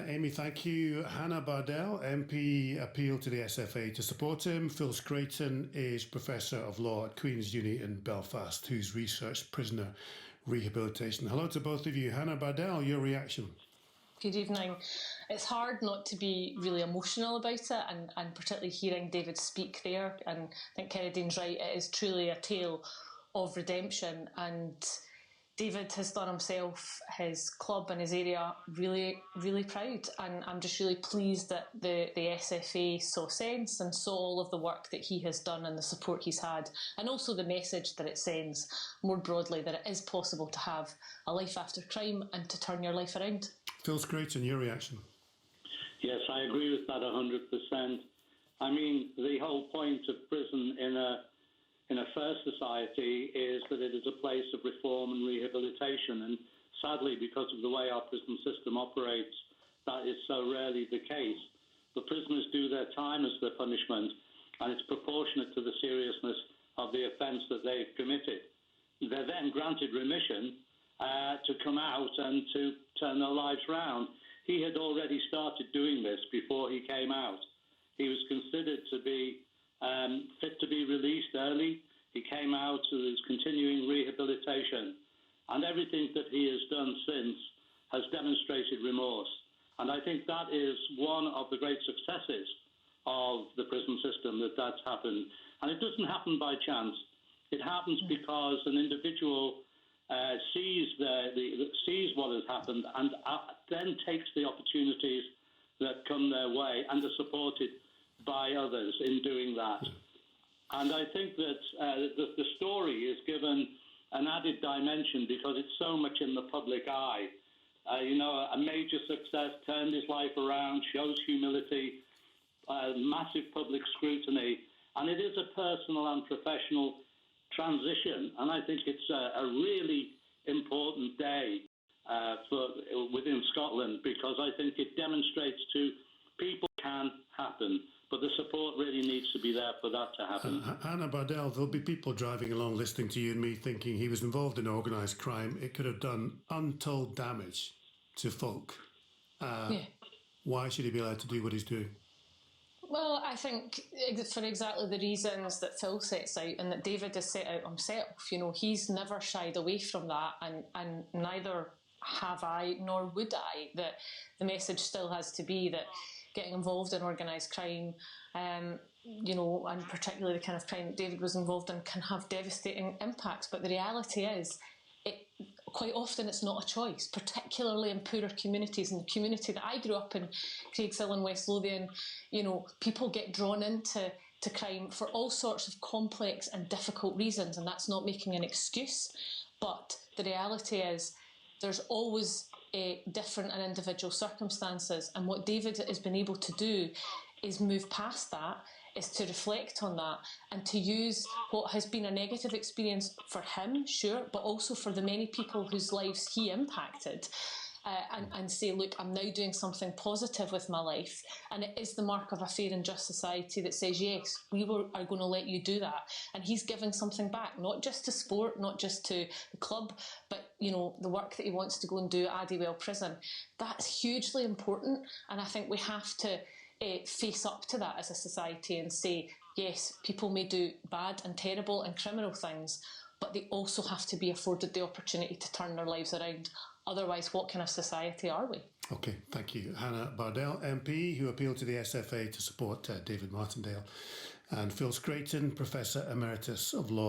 Amy, thank you. Hannah Bardell, MP, appealed to the SFA to support him. Phil Scrayton is Professor of Law at Queen's Uni in Belfast, who's researched prisoner rehabilitation. Hello to both of you. Hannah Bardell, your reaction? Good evening. It's hard not to be really emotional about it, and particularly hearing David speak there. And I think Kennedyne's right, it is truly a tale of redemption. And David has done himself, his club and his area really, really proud. And I'm just really pleased that the SFA saw sense and saw all of the work that he has done and the support he's had, and also the message that it sends more broadly, that it is possible to have a life after crime and to turn your life around. Phil Scrayton, your reaction? Yes, I agree with that 100%. I mean, the whole point of prison in a fair society is that it is a place of reform and rehabilitation. And sadly, because of the way our prison system operates, that is so rarely the case. The prisoners do their time as their punishment, and it's proportionate to the seriousness of the offence that they've committed. They're then granted remission to come out and to turn their lives round. He had already started doing this before he came out. He was considered to be fit to be released early. He came out to his continuing rehabilitation, and everything that he has done since has demonstrated remorse. And I think that is one of the great successes of the prison system, that's happened. And it doesn't happen by chance. It happens because an individual sees what has happened and then takes the opportunities that come their way and are supported by others in doing that. And I think that the story is given an added dimension because it's so much in the public eye. A major success, turned his life around, shows humility, massive public scrutiny, and it is a personal and professional transition. And I think it's a really important day within Scotland, because I think it demonstrates to people can happen. But the support really needs to be there for that to happen. Hannah Bardell, there'll be people driving along listening to you and me thinking he was involved in organised crime. It could have done untold damage to folk. Why should he be allowed to do what he's doing? Well, I think for exactly the reasons that Phil sets out and that David has set out himself. He's never shied away from that, and neither have I, nor would I, that the message still has to be that getting involved in organised crime, and particularly the kind of crime that David was involved in, can have devastating impacts. But the reality is, quite often it's not a choice, particularly in poorer communities. In the community that I grew up in, Craigshill and West Lothian, people get drawn into crime for all sorts of complex and difficult reasons, and that's not making an excuse. But the reality is, there's always different and individual circumstances, and what David has been able to do is move past that, is to reflect on that, and to use what has been a negative experience for him, sure, but also for the many people whose lives he impacted, and say, look, I'm now doing something positive with my life. And it is the mark of a fair and just society that says, yes, we are going to let you do that. And he's giving something back, not just to sport, not just to the club, but the work that he wants to go and do at Addiewell Prison. That's hugely important, and I think we have to face up to that as a society and say, yes, people may do bad and terrible and criminal things, but they also have to be afforded the opportunity to turn their lives around. Otherwise, what kind of society are we? OK, thank you. Hannah Bardell, MP, who appealed to the SFA to support David Martindale, and Phil Scrayton, Professor Emeritus of Law